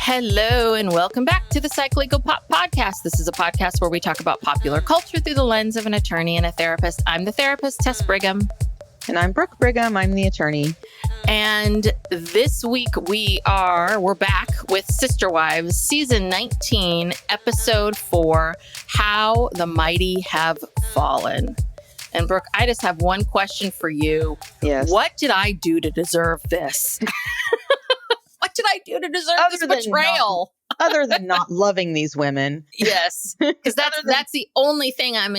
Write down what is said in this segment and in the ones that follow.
Hello and welcome back to the Psych-Legal Pop Podcast. This is a podcast where we talk about popular culture through the lens of an attorney and a therapist. I'm the therapist, Tess Brigham. And I'm Brooke Brigham. I'm the attorney. And this week we're back with Sister Wives, Season 19, Episode 4, How the Mighty Have Fallen. And Brooke, I just have one question for you. Yes. What did I do to deserve this? What did I do to deserve this betrayal? Other than not loving these women. Yes. Because that's the only thing I'm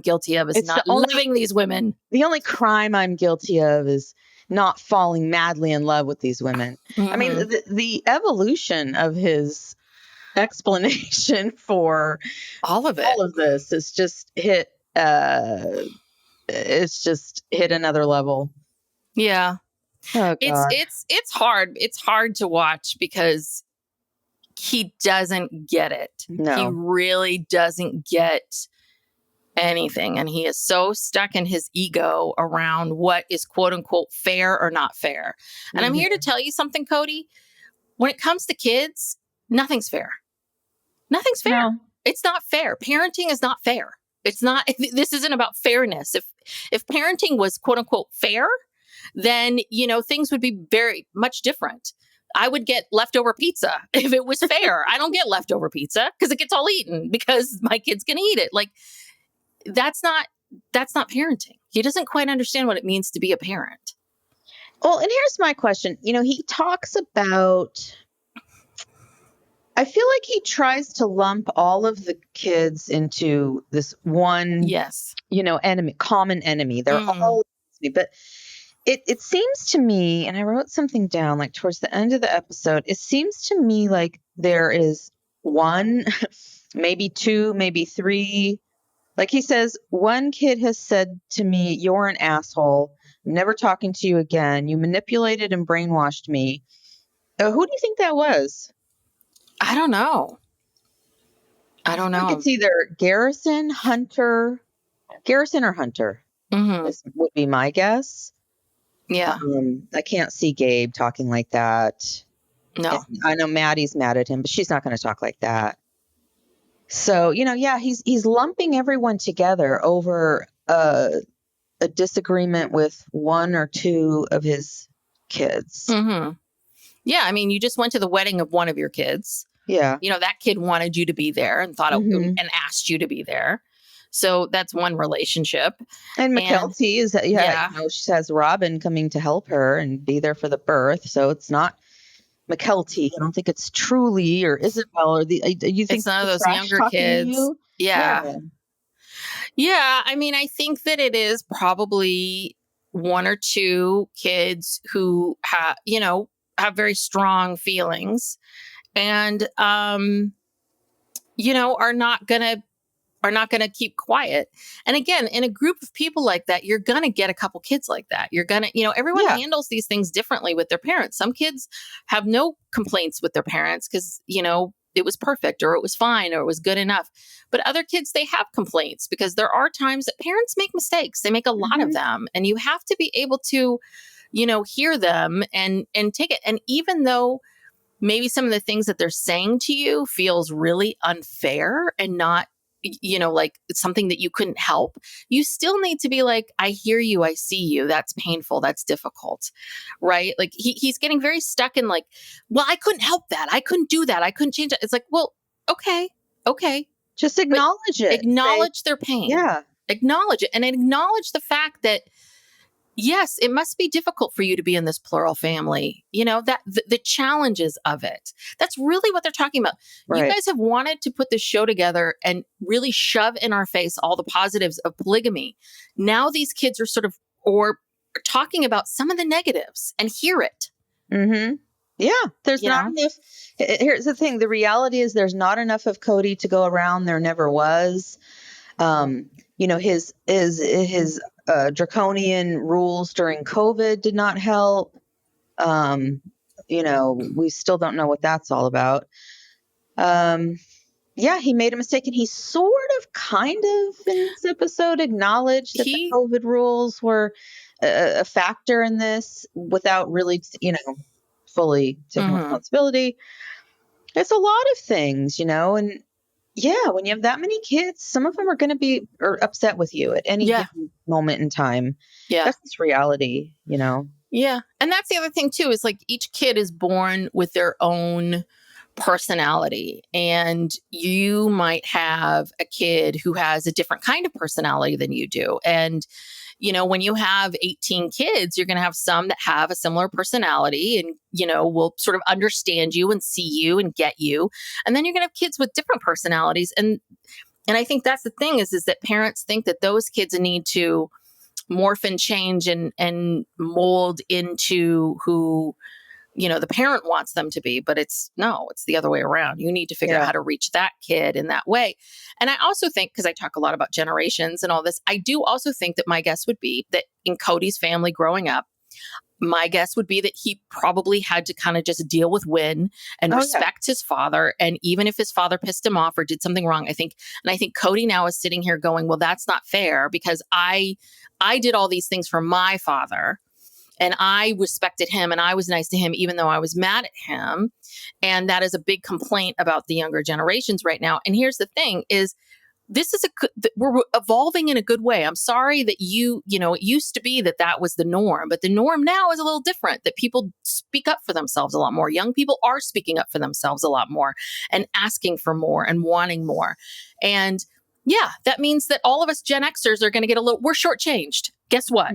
guilty of is not loving these women. The only crime I'm guilty of is not falling madly in love with these women. Mm-hmm. I mean, the evolution of his explanation for all of this is just hit it's just hit another level. Yeah. Oh, God. It's hard. It's hard to watch because he doesn't get it. No. He really doesn't get anything. And he is so stuck in his ego around what is quote unquote fair or not fair. And I'm here to tell you something, Kody. When it comes to kids, nothing's fair. Nothing's fair. No. It's not fair. Parenting is not fair. It's not, this isn't about fairness. If parenting was quote unquote fair, then, things would be very much different. I would get leftover pizza if it was fair. I don't get leftover pizza because it gets all eaten because my kids can eat it. Like, that's not parenting. He doesn't quite understand what it means to be a parent. Well, and here's my question. He talks about, I feel like he tries to lump all of the kids into this one, yes, common enemy. They're all, but it seems to me, and I wrote something down like towards the end of the episode, it seems to me like there is one, maybe two, maybe three. Like he says, one kid has said to me, "You're an asshole. I'm never talking to you again. You manipulated and brainwashed me." Who do you think that was? I don't know. I think it's either Garrison or Hunter. Mm-hmm. This would be my guess. Yeah. I can't see Gabe talking like that. No. I know Maddie's mad at him, but she's not going to talk like that. So, he's lumping everyone together over a disagreement with one or two of his kids. Mm-hmm. Yeah, I mean, you just went to the wedding of one of your kids. Yeah. That kid wanted you to be there and thought and asked you to be there. So that's one relationship. And Mckelty is, she has Robyn coming to help her and be there for the birth. So it's not Mckelty. I don't think it's Truly or Isabel or you think it's none of those younger kids. Yeah. I mean, I think that it is probably one or two kids who have very strong feelings and, are not going to keep quiet. And again, in a group of people like that, you're going to get a couple kids like that. You're going to, everyone handles these things differently with their parents. Some kids have no complaints with their parents because, it was perfect or it was fine or it was good enough. But other kids, they have complaints because there are times that parents make mistakes. They make a lot of them. And you have to be able to, hear them and take it. And even though maybe some of the things that they're saying to you feels really unfair and not, like it's something that you couldn't help, you still need to be like, I hear you. I see you. That's painful. That's difficult. Right. Like he's getting very stuck in like, well, I couldn't help that. I couldn't do that. I couldn't change it. It's like, well, okay. Just acknowledge it. Acknowledge their pain. Yeah. Acknowledge it and acknowledge the fact that yes, it must be difficult for you to be in this plural family, that the challenges of it. That's really what they're talking about. Right. You guys have wanted to put this show together and really shove in our face all the positives of polygamy. Now these kids are or talking about some of the negatives and hear it. Mm-hmm. Yeah. There's not enough. Here's the thing. The reality is there's not enough of Kody to go around. There never was. His draconian rules during COVID did not help. We still don't know what that's all about. He made a mistake and he kind of in this episode acknowledged that the COVID rules were a factor in this without really, fully taking Mhm. responsibility. It's a lot of things, and yeah, when you have that many kids, some of them are going to be upset with you at any Yeah. given moment in time. Yeah. That's just reality, Yeah. And that's the other thing too, is like each kid is born with their own personality. And you might have a kid who has a different kind of personality than you do. And, when you have 18 kids, you're going to have some that have a similar personality and, will sort of understand you and see you and get you. And then you're going to have kids with different personalities. And I think that's the thing is that parents think that those kids need to morph and change and mold into who the parent wants them to be, but it's the other way around. You need to figure out how to reach that kid in that way. And I also think, because I talk a lot about generations and all this, I do also think that my guess would be that in Kody's family growing up, my guess would be that he probably had to kind of just deal with Win and respect his father. And even if his father pissed him off or did something wrong, I think Kody now is sitting here going, well, that's not fair because I did all these things for my father. And I respected him and I was nice to him, even though I was mad at him. And that is a big complaint about the younger generations right now. And here's the thing is we're evolving in a good way. I'm sorry that it used to be that was the norm, but the norm now is a little different, that people speak up for themselves a lot more. Young people are speaking up for themselves a lot more and asking for more and wanting more. And yeah, that means that all of us Gen Xers are going to get we're shortchanged. Guess what?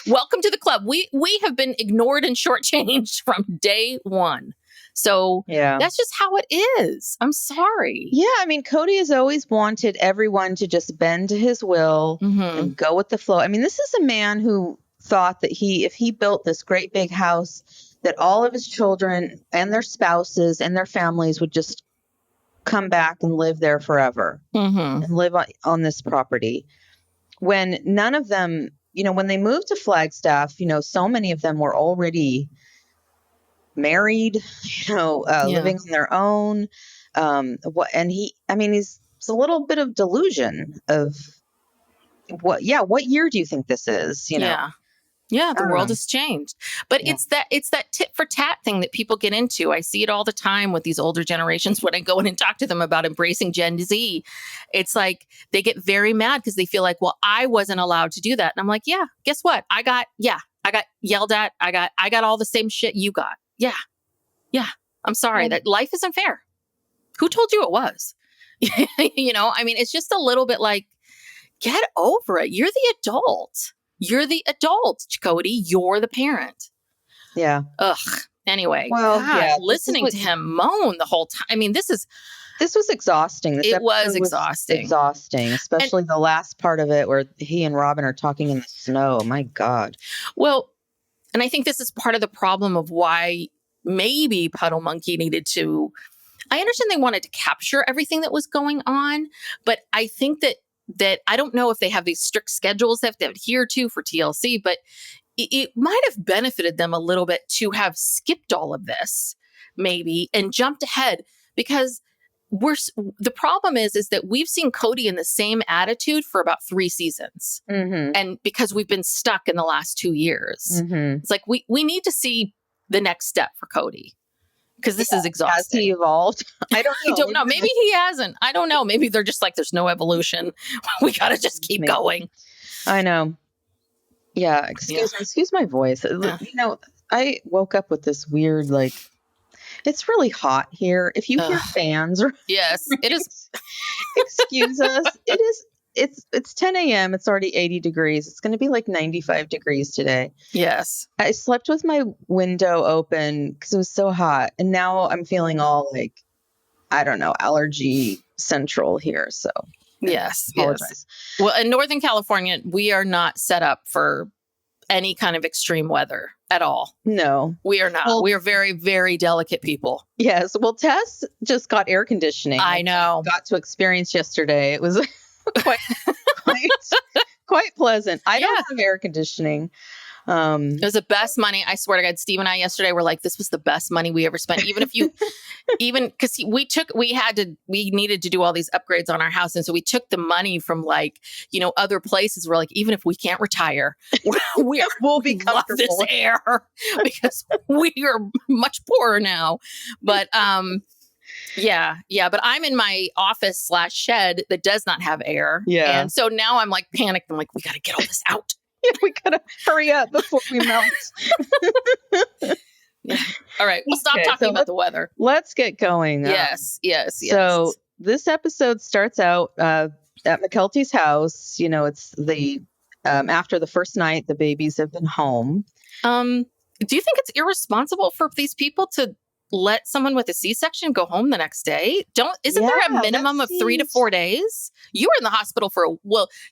Welcome to the club. We have been ignored and shortchanged from day one. So that's just how it is. I'm sorry. Yeah. I mean, Kody has always wanted everyone to just bend to his will and go with the flow. I mean, this is a man who thought that if he built this great big house, that all of his children and their spouses and their families would just come back and live there forever and live on this property. When none of them, when they moved to Flagstaff, so many of them were already married, living on their own. He's a little bit of delusion of what year do you think this is? Yeah, the world has changed. But it's that tit for tat thing that people get into. I see it all the time with these older generations when I go in and talk to them about embracing Gen Z. It's like they get very mad because they feel like, well, I wasn't allowed to do that. And I'm like, yeah, guess what? I got yelled at. I got all the same shit you got. Yeah. I'm sorry that life isn't fair. Who told you it was? It's just a little bit like, get over it. You're the adult. Kody. You're the parent. Yeah. Ugh. Anyway, listening to him moan the whole time. I mean, this was exhausting. It was exhausting. Exhausting, especially the last part of it where he and Robyn are talking in the snow. My God. Well, and I think this is part of the problem of why maybe Puddle Monkey needed to. I understand they wanted to capture everything that was going on, but I think that I don't know if they have these strict schedules they have to adhere to for TLC, but it might have benefited them a little bit to have skipped all of this maybe and jumped ahead, because the problem is that we've seen Kody in the same attitude for about 3 seasons. And because we've been stuck in the last 2 years, it's like we need to see the next step for Kody. Because this is exhausting. Has he evolved? I don't know. Maybe he hasn't. I don't know. Maybe they're just like, there's no evolution. We got to just keep going. I know. Yeah. Excuse my voice. I woke up with this weird, it's really hot here. If you hear fans. Yes, it is. Excuse us. It is. It's 10 a.m. It's already 80 degrees. It's going to be like 95 degrees today. Yes. I slept with my window open because it was so hot. And now I'm feeling all I don't know, allergy central here. So yes. Apologize. Well, in Northern California, we are not set up for any kind of extreme weather at all. No, we are not. Well, we are very, very delicate people. Yes. Well, Tess just got air conditioning. I know. Got to experience yesterday. It was quite pleasant. I don't have air conditioning. It was the best money. I swear to God, Steve and I yesterday were like, this was the best money we ever spent. Even if you, because we needed to do all these upgrades on our house. And so we took the money from like, other places. We're like, even if we can't retire, we'll be comfortable. This air because we are much poorer now. But, yeah. But I'm in my office / shed that does not have air. Yeah. And so now I'm like panicked. I'm like, we got to get all this out. We gotta hurry up before we melt. Yeah. All right. We'll stop talking about the weather. Let's get going. Yes. So this episode starts out at Mckelty's house. It's the after the first night, the babies have been home. Do you think it's irresponsible for these people to let someone with a C-section go home the next day? Isn't there a minimum of 3 to 4 days? You were in the hospital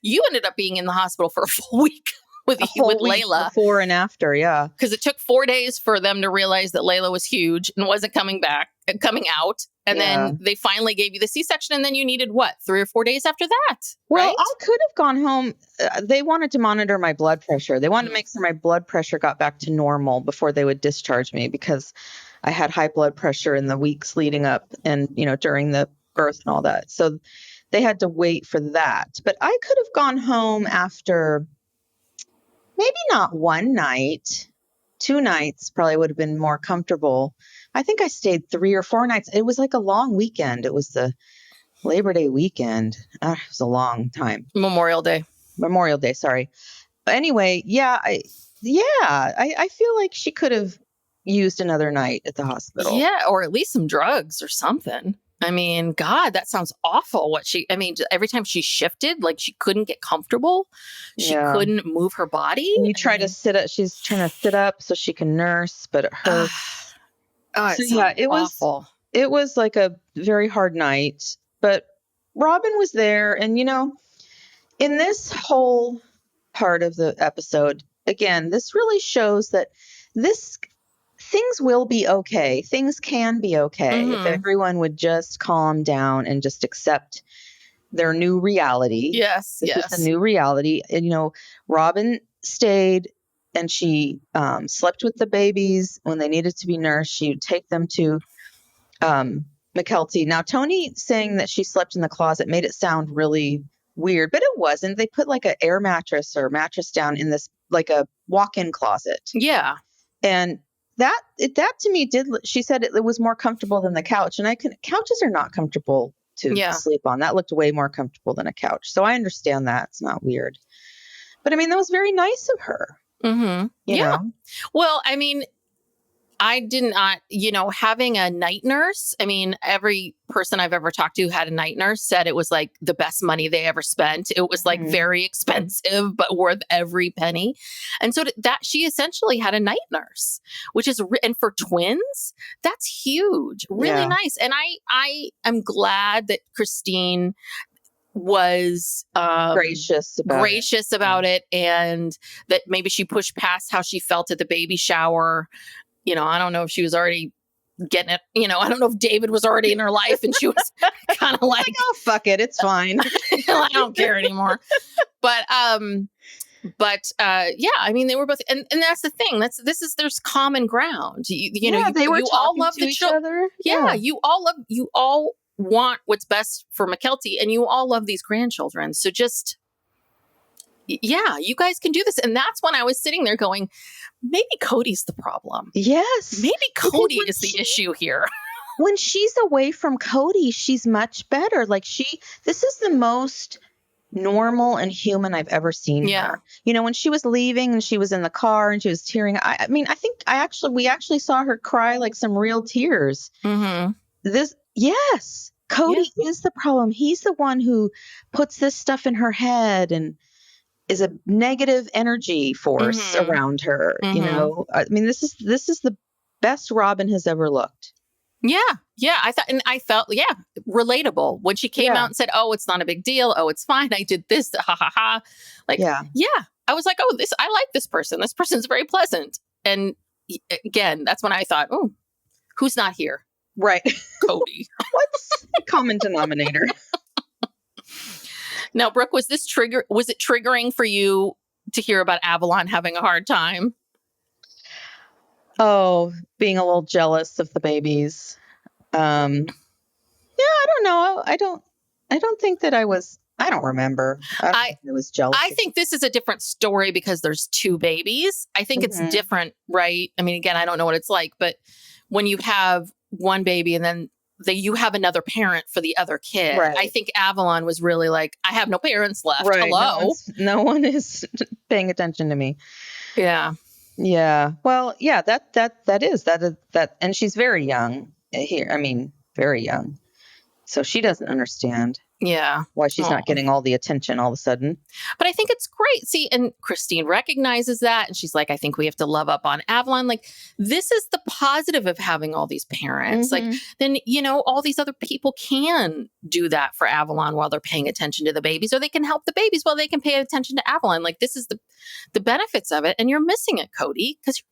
you ended up being in the hospital for a full week with Layla. Before and after, yeah. Because it took 4 days for them to realize that Layla was huge and wasn't coming out. And then they finally gave you the C-section, and then you needed 3 or 4 days after that. Well, right? I could have gone home. They wanted to monitor my blood pressure. They wanted to make sure my blood pressure got back to normal before they would discharge me, because I had high blood pressure in the weeks leading up and, during the birth and all that. So they had to wait for that. But I could have gone home after maybe not one night, 2 nights probably would have been more comfortable. I think I stayed 3 or 4 nights. It was like a long weekend. It was the Labor Day weekend. It was a long time. Memorial Day, sorry. But anyway, I feel like she could have used another night at the hospital. Yeah, or at least some drugs or something. I mean, God, that sounds awful. Every time she shifted, like she couldn't get comfortable. She couldn't move her body. And you try to sit up. She's trying to sit up so she can nurse, but it hurts. It was awful. It was like a very hard night, but Robyn was there. And, in this whole part of the episode, again, this really shows that things will be okay. Things can be okay if everyone would just calm down and just accept their new reality. Yes. It's a new reality. And, Robyn stayed and she slept with the babies when they needed to be nursed. She would take them to Mckelty. Now, Tony saying that she slept in the closet made it sound really weird, but it wasn't. They put like an air mattress or mattress down in this, like a walk-in closet. Yeah. And that to me she said it was more comfortable than the couch. And couches are not comfortable to sleep on. That looked way more comfortable than a couch. So I understand that. It's not weird. But that was very nice of her. Mm-hmm. You know? Well, I did not, having a night nurse. Every person I've ever talked to who had a night nurse said it was like the best money they ever spent. It was like very expensive, but worth every penny. And so she essentially had a night nurse, which is, and for twins, that's huge, really nice. And I am glad that Christine was gracious about it, and that maybe she pushed past how she felt at the baby shower. I don't know if she was already getting it. I don't know if David was already in her life and she was kind of like, oh, fuck it. It's fine. I don't care anymore. But they were both, and that's the thing. There's common ground. They were you all love to each other. Yeah. You all want what's best for Mckelty, and you all love these grandchildren. So just, you guys can do this. And that's when I was sitting there going, maybe Kody's the problem. Yes. Maybe Kody is the issue here. When she's away from Kody, she's much better. Like this is the most normal and human I've ever seen her. When she was leaving and she was in the car and she was tearing, I think we actually saw her cry like some real tears. Mm-hmm. Kody is the problem. He's the one who puts this stuff in her head and is a negative energy force around her. This is the best Robyn has ever looked. I felt relatable when she came out and said, oh, it's not a big deal, oh, it's fine, I did this, ha ha ha. I was like, oh, I like this person's very pleasant. And again, that's when I thought, oh, who's not here? Right. Kody. What's the common denominator? Now, Brooke, was it triggering for you to hear about Avalon having a hard time. Oh, being a little jealous of the babies. Yeah, I don't know. I don't think that I was. I don't remember. I was jealous. I think this is a different story because there's two babies. I think it's different, right? I mean, again, I don't know what it's like, but when you have one baby and then you have another parent for the other kid, right. I think Avalon was really like, I have no parents left. Right. Hello. No one is paying attention to me. Yeah. Yeah. Well, yeah, that is, and she's very young here. I mean, very young. So she doesn't understand. Yeah. Why she's not getting all the attention all of a sudden. But I think it's great. See, and Christine recognizes that. And she's like, I think we have to love up on Avalon. Like, this is the positive of having all these parents. Like, then, all these other people can do that for Avalon while they're paying attention to the babies, or they can help the babies while they can pay attention to Avalon. Like, this is the benefits of it. And you're missing it, Kody, because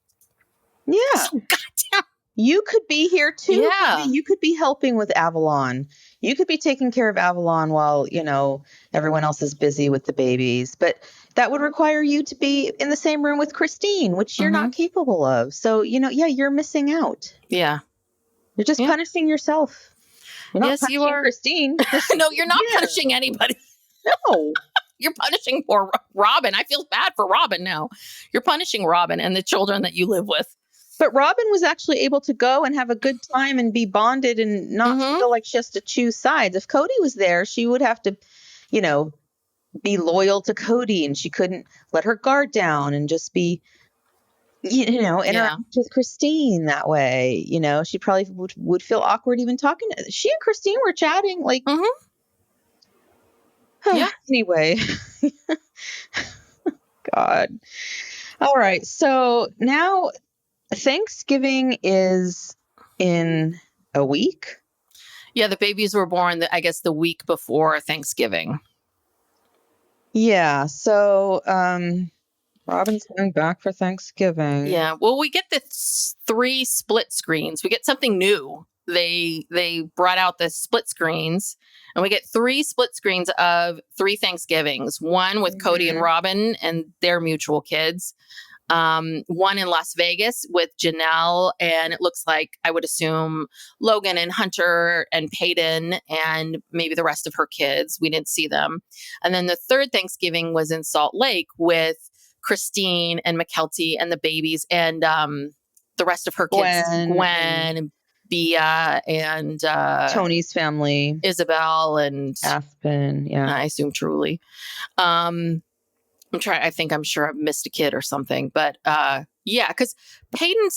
yeah, so goddamn. You could be here too. Yeah. You could be helping with Avalon. You could be taking care of Avalon while, everyone else is busy with the babies. But that would require you to be in the same room with Christine, which you're not capable of. So, you're missing out. Yeah. You're just punishing yourself. You're not punishing Christine. No, you're not punishing anybody. No. You're punishing poor Robyn. I feel bad for Robyn now. You're punishing Robyn and the children that you live with. But Robyn was actually able to go and have a good time and be bonded and not feel like she has to choose sides. If Kody was there, she would have to, be loyal to Kody, and she couldn't let her guard down and just be, interact with Christine that way. She probably would feel awkward even talking. She and Christine were chatting like, yeah. Anyway, God. All right. So now Thanksgiving is in a week. Yeah, the babies were born, I guess, the week before Thanksgiving. Yeah, so Robyn's going back for Thanksgiving. Yeah, well, we get the 3 split screens. We get something new. They brought out the split screens, and we get 3 split screens of 3 Thanksgivings. One with Kody and Robyn and their mutual kids. One in Las Vegas with Janelle, and it looks like, I would assume, Logan and Hunter and Peyton and maybe the rest of her kids. We didn't see them. And then the 3rd Thanksgiving was in Salt Lake with Christine and Mckelty and the babies and the rest of her kids, Gwen and Bia and Tony's family, Isabel and Aspen. Yeah, I assume Truly. I'm sure I've missed a kid or something, but because Peyton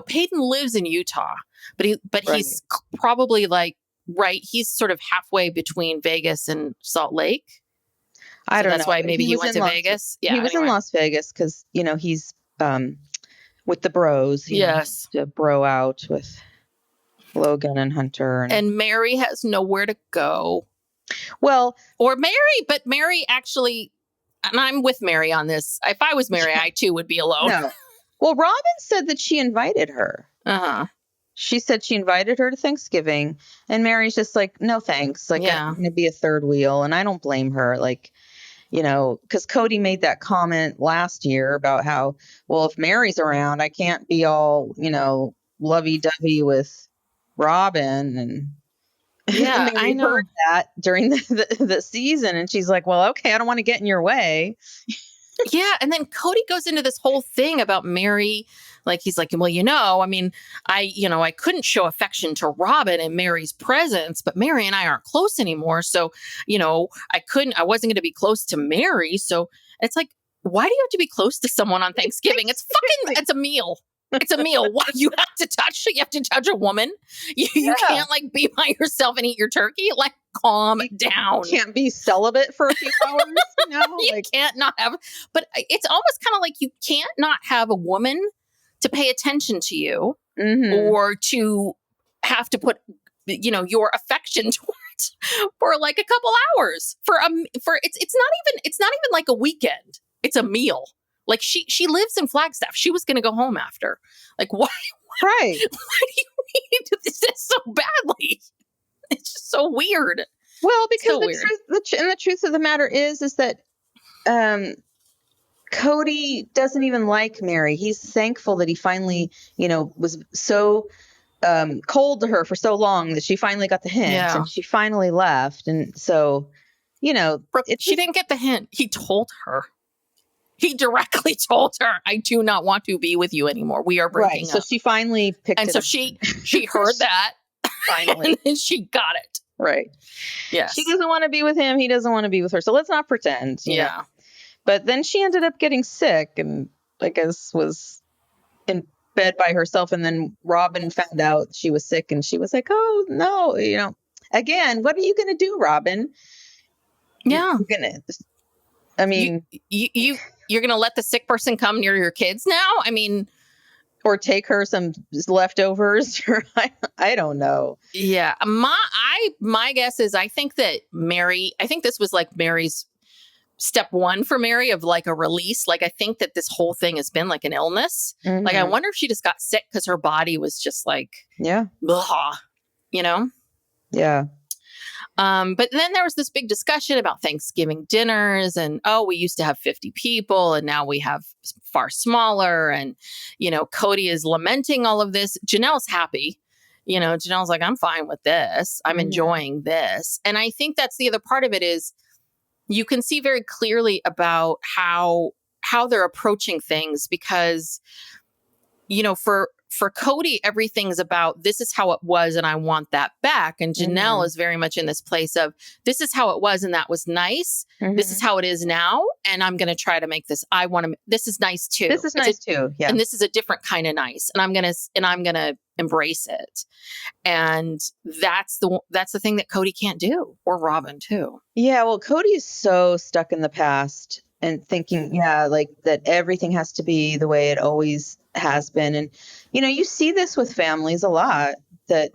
Peyton lives in Utah, but he's probably he's sort of halfway between Vegas and Salt Lake. I don't know. That's why maybe he went to Vegas. Yeah, he was in Las Vegas because he's with the bros. Yes, to bro out with Logan and Hunter, and Mary has nowhere to go. Well, or Mary actually. And I'm with Mary on this. If I was Mary, I too would be alone. No. Well, Robyn said that she invited her. She said she invited her to Thanksgiving, and Mary's just like, no, thanks. Like, I'm going to be a third wheel, and I don't blame her. Like, because Kody made that comment last year about how, well, if Mary's around, I can't be all, lovey-dovey with Robyn, and yeah, I know. Heard that during the season, and she's like, well, okay, I don't want to get in your way. Yeah, and then Kody goes into this whole thing about Mary. Like, he's like, well, I mean, I couldn't show affection to Robyn in Mary's presence, but Mary and I aren't close anymore. So, I wasn't going to be close to Mary. So it's like, why do you have to be close to someone on Thanksgiving? It's a meal. It's a meal. What, you have to touch a woman? You can't be by yourself and eat your turkey? Like, calm down. You can't be celibate for a few hours. You can't not have, but it's almost kind of like you can't not have a woman to pay attention to you or to have to put, your affection towards for like a couple hours it's not even like a weekend. It's a meal. Like she lives in Flagstaff. She was going to go home after. Like, why? Right. Why do you need this so badly? It's just so weird. Well, because the truth of the matter is that Kody doesn't even like Mary. He's thankful that he finally, was so cold to her for so long that she finally got the hint and she finally left. And so, she didn't get the hint. He told her. He directly told her, I do not want to be with you anymore. We are breaking up. So she finally picked it up. And so she heard that. Finally. And then she got it. Right. Yes. She doesn't want to be with him. He doesn't want to be with her. So let's not pretend. Yeah. But then she ended up getting sick and I guess was in bed by herself. And then Robyn found out she was sick and she was like, oh, no, again, what are you going to do, Robyn? Yeah. You're going to, I mean, you're going to let the sick person come near your kids now? I mean, or take her some leftovers. I don't know. Yeah. My guess is I think this was like Mary's step one for Mary of like a release. Like, I think that this whole thing has been like an illness. Mm-hmm. Like, I wonder if she just got sick because her body was just like, blah, Yeah. But then there was this big discussion about Thanksgiving dinners and, we used to have 50 people and now we have far smaller. And, Kody is lamenting all of this. Janelle's happy. Janelle's like, I'm fine with this. I'm enjoying this. And I think that's the other part of it is you can see very clearly about how they're approaching things because, for Kody, everything's about this is how it was and I want that back. And Janelle is very much in this place of this is how it was and that was nice. Mm-hmm. This is how it is now. And I'm going to try to make this. This is nice too. This is nice too. Yeah. And this is a different kind of nice. And I'm going to embrace it. And that's the thing that Kody can't do, or Robyn too. Yeah. Well, Kody is so stuck in the past and thinking, like that everything has to be the way it always has been. And, you see this with families a lot that,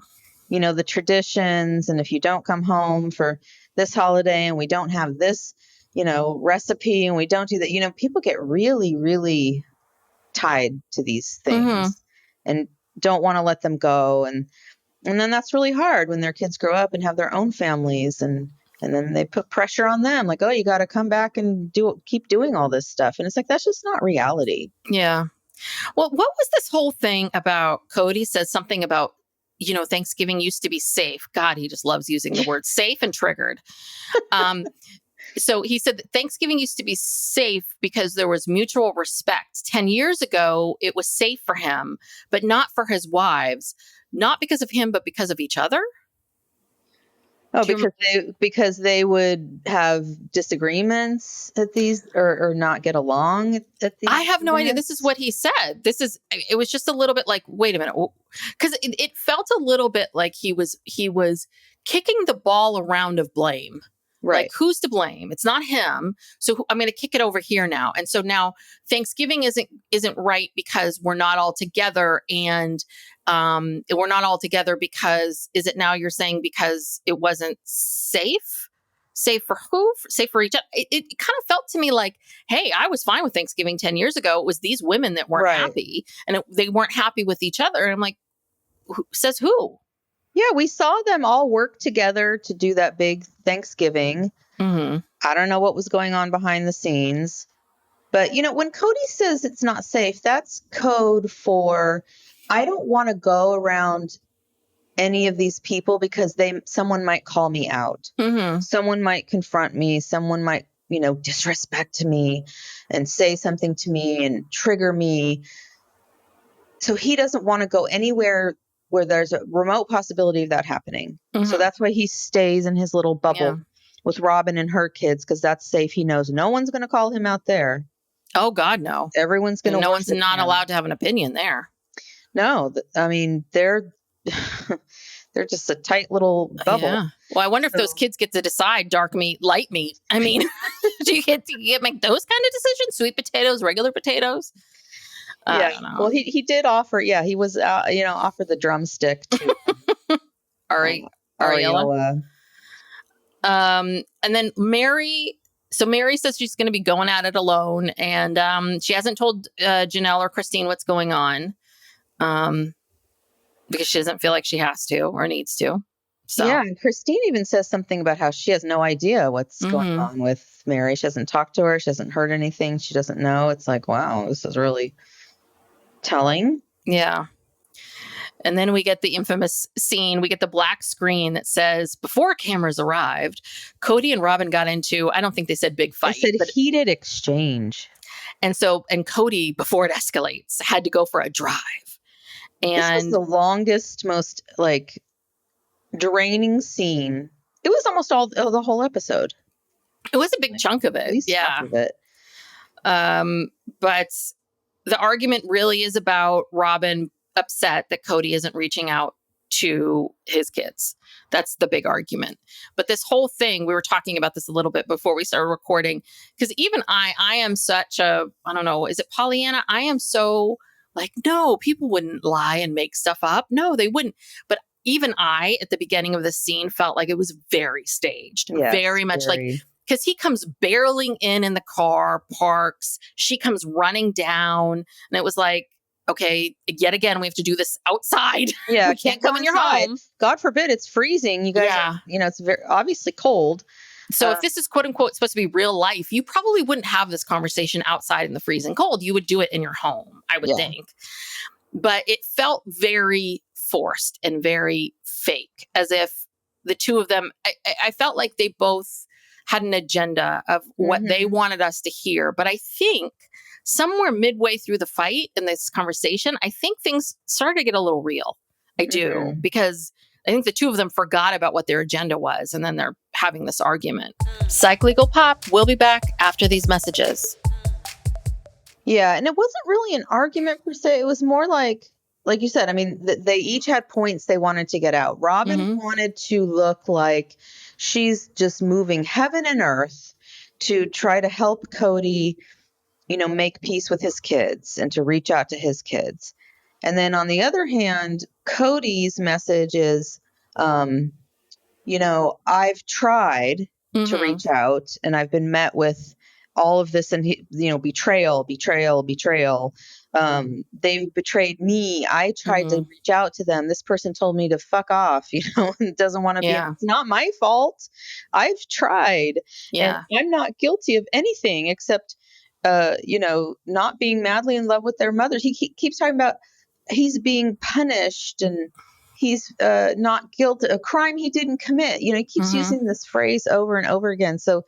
the traditions and if you don't come home for this holiday and we don't have this, recipe and we don't do that, people get really, really tied to these things and don't want to let them go. And then that's really hard when their kids grow up and have their own families and then they put pressure on them like, oh, you got to come back and keep doing all this stuff. And it's like, that's just not reality. Yeah. Well, what was this whole thing about? Kody says something about, Thanksgiving used to be safe. God, he just loves using the word safe and triggered. So he said that Thanksgiving used to be safe because there was mutual respect. 10 years ago, it was safe for him, but not for his wives, not because of him, but because of each other. Oh, because they would have disagreements at these or not get along at these. I have no idea. This is what he said. It was just a little bit like, wait a minute. Because it felt a little bit like he was kicking the ball around of blame. Right. Like, who's to blame? It's not him. So I'm going to kick it over here now. And so now Thanksgiving isn't right because we're not all together. And we're not all together because, is it now you're saying because it wasn't safe? Safe for who? Safe for each other? It kind of felt to me like, hey, I was fine with Thanksgiving 10 years ago. It was these women that weren't happy and they weren't happy with each other. And I'm like, says who? Yeah, we saw them all work together to do that big Thanksgiving. Mm-hmm. I don't know what was going on behind the scenes. But, when Kody says it's not safe, that's code for I don't want to go around any of these people because someone might call me out. Mm-hmm. Someone might confront me. Someone might, disrespect me and say something to me and trigger me. So he doesn't want to go anywhere where there's a remote possibility of that happening. Mm-hmm. So that's why he stays in his little bubble with Robyn and her kids, because that's safe. He knows no one's going to call him out there. Oh, God, no. Everyone's going to. No one's not allowed to have an opinion there. No, I mean, they're just a tight little bubble. Yeah. Well, I wonder if those kids get to decide dark meat, light meat. I mean, do you get to make those kind of decisions? Sweet potatoes, regular potatoes? Yeah. Well, he did offer. Yeah, he was, offer the drumstick to Ariella. And then Mary. So Mary says she's going to be going at it alone, and she hasn't told Janelle or Christine what's going on, because she doesn't feel like she has to or needs to. So yeah, and Christine even says something about how she has no idea what's going on with Mary. She hasn't talked to her. She hasn't heard anything. She doesn't know. It's like, wow, this is really telling. Yeah. And then we get the infamous scene. We get the black screen that says, before cameras arrived, Kody and Robyn got into, I don't think they said big fight. They said heated exchange. And Kody, before it escalates, had to go for a drive. And this was the longest, most like draining scene. It was almost all the whole episode. It was a big chunk of it. At least half of it. But the argument really is about Robyn upset that Kody isn't reaching out to his kids. That's the big argument. But this whole thing, we were talking about this a little bit before we started recording, because even I am such a, I don't know, is it Pollyanna? I am so like, no, people wouldn't lie and make stuff up. No, they wouldn't. But even I, at the beginning of the scene, felt like it was very staged, very much like, because he comes barreling in the car, parks, she comes running down, and it was like, okay, yet again, we have to do this outside. Yeah, we can't come in your home. God forbid, it's freezing. You guys, it's very obviously cold. So if this is quote unquote supposed to be real life, you probably wouldn't have this conversation outside in the freezing cold. You would do it in your home, I would think. But it felt very forced and very fake, as if the two of them, I felt like they both had an agenda of what they wanted us to hear. But I think somewhere midway through the fight in this conversation, I think things started to get a little real. I do, because I think the two of them forgot about what their agenda was, and then they're having this argument. Psych Legal Pop, we'll be back after these messages. Yeah, and it wasn't really an argument per se. It was more like you said, I mean, they each had points they wanted to get out. Robyn wanted to look like she's just moving heaven and earth to try to help Kody, make peace with his kids and to reach out to his kids. And then on the other hand, Kody's message is, I've tried to reach out, and I've been met with all of this, and betrayal. They've betrayed me. I tried to reach out to them. This person told me to fuck off, and doesn't want to be. It's not my fault. I've tried. Yeah. And I'm not guilty of anything except, not being madly in love with their mother. He keeps talking about he's being punished and he's not guilty, a crime he didn't commit. He keeps using this phrase over and over again. So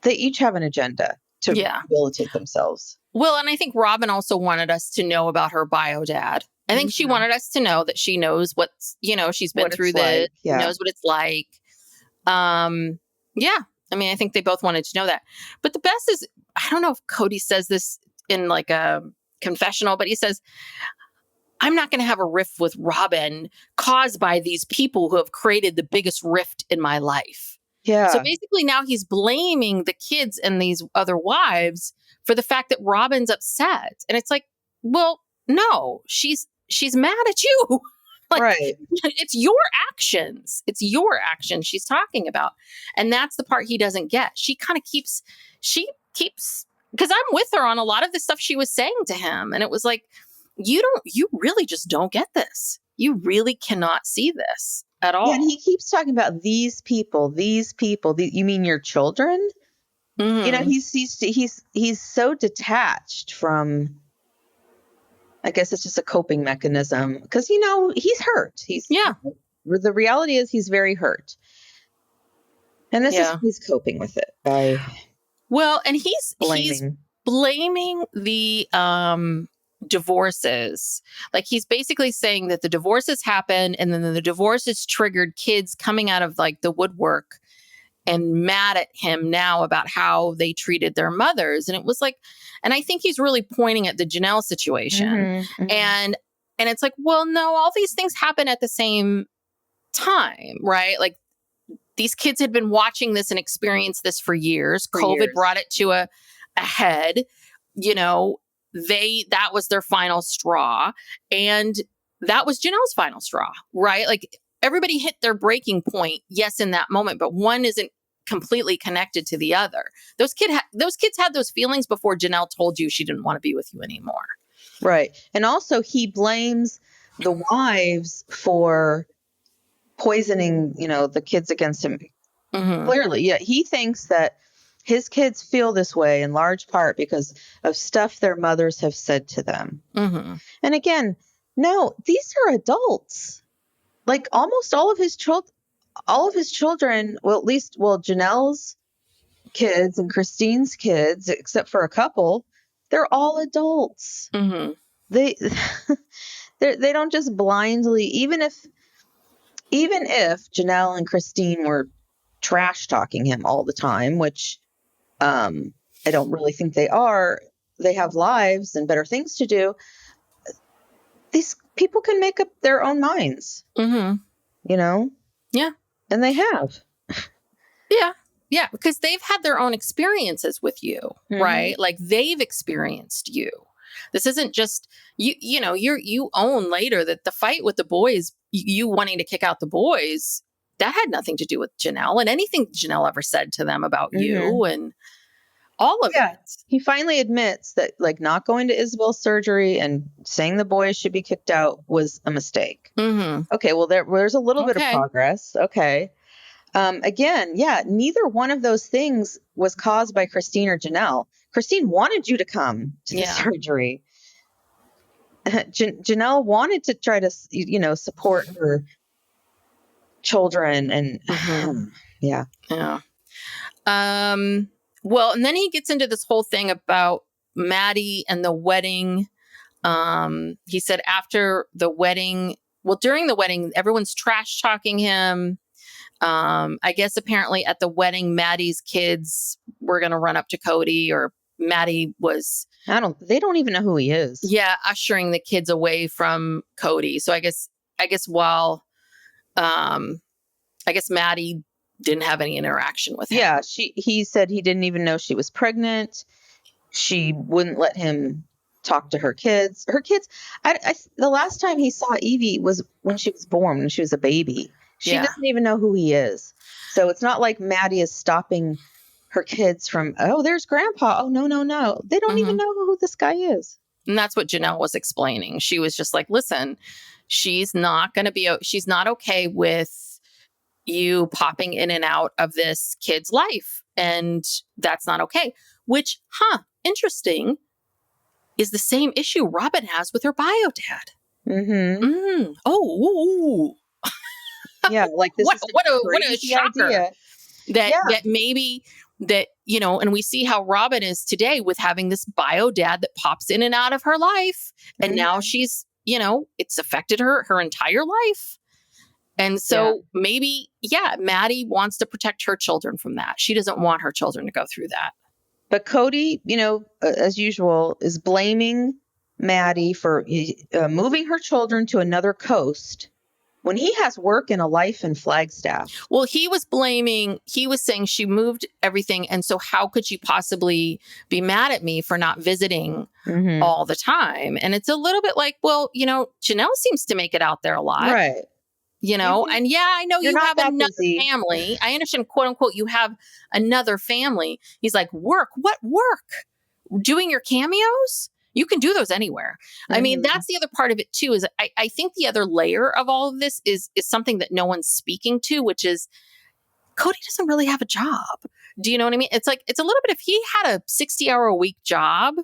they each have an agenda to rehabilitate themselves. Well, and I think Robyn also wanted us to know about her bio dad. I think she wanted us to know that she knows what's, she's been through this, knows what it's like. I mean, I think they both wanted to know that. But the best is, I don't know if Kody says this in like a confessional, but he says, I'm not going to have a rift with Robyn caused by these people who have created the biggest rift in my life. Yeah. So basically now he's blaming the kids and these other wives for the fact that Robyn's upset. And it's like, well, no, she's mad at you. Right. It's your actions. It's your actions she's talking about. And that's the part he doesn't get. She keeps, because I'm with her on a lot of the stuff she was saying to him. And it was like, you really just don't get this. You really cannot see this at all. Yeah, and he keeps talking about these people. You mean your children? He's so detached from, I guess it's just a coping mechanism because, he's hurt. The reality is he's very hurt. And this is, he's coping with it by and he's blaming the divorces. Like he's basically saying that the divorces happened and then the divorces triggered kids coming out of like the woodwork and mad at him now about how they treated their mothers. And it was like, and I think he's really pointing at the Janelle situation. And it's like, well, no, all these things happen at the same time, right? Like these kids had been watching this and experienced this for years. COVID brought it to a head, that was their final straw. And that was Janelle's final straw, right? Like everybody hit their breaking point, yes, in that moment, but one isn't completely connected to the other. Those kids had those feelings before Janelle told you she didn't want to be with you anymore. Right. And also he blames the wives for poisoning, the kids against him. Mm-hmm. Clearly, yeah. He thinks that his kids feel this way in large part because of stuff their mothers have said to them. Mm-hmm. And again, no, these are adults. Like almost all of his children, well, at least, Janelle's kids and Christine's kids, except for a couple, they're all adults. Mm-hmm. They they don't just blindly, even if Janelle and Christine were trash talking him all the time, which I don't really think they are. They have lives and better things to do. These people can make up their own minds. Mm-hmm. Yeah. And they have. Yeah. Yeah. Because they've had their own experiences with you, Mm-hmm. right? Like they've experienced you. This isn't just you own later that the fight with the boys, you wanting to kick out the boys, that had nothing to do with Janelle and anything Janelle ever said to them about Mm-hmm. you and all of it. He finally admits that like not going to Isabel's surgery and saying the boys should be kicked out was a mistake. Mm-hmm. Okay, well there's a little bit of progress. Okay. Again, yeah, neither one of those things was caused by Christine or Janelle. Christine wanted you to come to the surgery. Janelle wanted to try to, support her children and yeah. Well, and then he gets into this whole thing about Maddie and the wedding. He said after the wedding, during the wedding, everyone's trash talking him. I guess apparently at the wedding, Maddie's kids were going to run up to Kody, or Maddie was... they don't even know who he is. Yeah, ushering the kids away from Kody. So I guess while, I guess Maddie didn't have any interaction with him. Yeah, he said he didn't even know she was pregnant. She wouldn't let him talk to her kids. The last time he saw Evie was when she was born, when she was a baby. She doesn't even know who he is. So it's not like Maddie is stopping her kids from, oh, there's grandpa. Oh, no. They don't even know who this guy is. And that's what Janelle was explaining. She was just like, listen, she's not okay with you popping in and out of this kid's life. And that's not okay. Which, interesting, is the same issue Robyn has with her bio dad. Mm-hmm. Mm. Oh. Yeah, like this is what a shocker idea. that maybe that, and we see how Robyn is today with having this bio dad that pops in and out of her life. And now she's, it's affected her entire life. And so maybe, Maddie wants to protect her children from that. She doesn't want her children to go through that. But Kody, as usual, is blaming Maddie for moving her children to another coast when he has work and a life in Flagstaff. Well, he was saying she moved everything. And so how could she possibly be mad at me for not visiting all the time? And it's a little bit like, well, Janelle seems to make it out there a lot. Right. And I know you have another family. I understand, quote unquote, you have another family. He's like, work? What work? Doing your cameos? You can do those anywhere. I mean, that's the other part of it too, is I think the other layer of all of this is something that no one's speaking to, which is Kody doesn't really have a job. Do you know what I mean? It's like, it's a little bit, if he had a 60-hour-a-week job,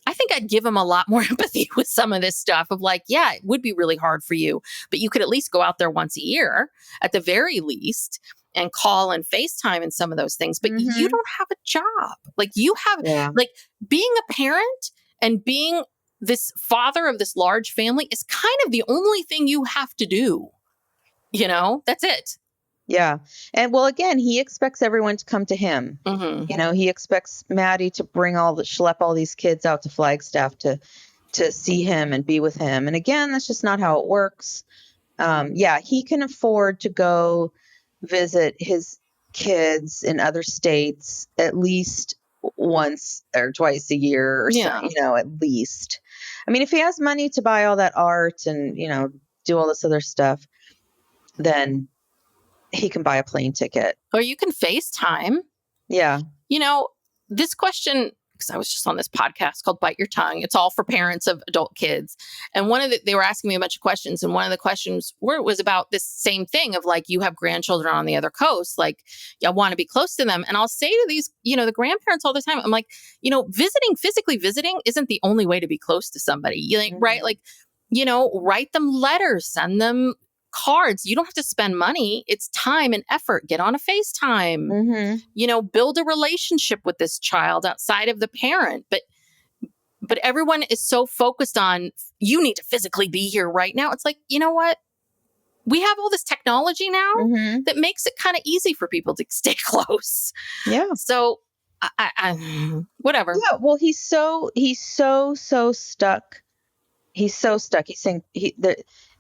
I think I'd give him a lot more empathy with some of this stuff of like, yeah, it would be really hard for you, but you could at least go out there once a year at the very least and call and FaceTime and some of those things. But you don't have a job. Like you have, like being a parent and being this father of this large family is kind of the only thing you have to do. That's it. Yeah. And well, again, he expects everyone to come to him. He expects Maddie to schlep all these kids out to Flagstaff to see him and be with him. And again, that's just not how it works. He can afford to go visit his kids in other states at least once or twice a year or so, at least. I mean, if he has money to buy all that art and, do all this other stuff, then he can buy a plane ticket. Or you can FaceTime. Yeah. This question, because I was just on this podcast called Bite Your Tongue. It's all for parents of adult kids. And they were asking me a bunch of questions. And one of the questions was about this same thing of like, you have grandchildren on the other coast, like I want to be close to them. And I'll say to these, the grandparents all the time, I'm like, physically visiting isn't the only way to be close to somebody, right? Like, write them letters, send them cards. You don't have to spend money. It's time and effort. Get on a FaceTime, build a relationship with this child outside of the parent. But everyone is so focused on, you need to physically be here right now. It's like, you know what? We have all this technology now that makes it kind of easy for people to stay close. Yeah. So I whatever. Yeah. Well, he's so stuck. He's so stuck. He's saying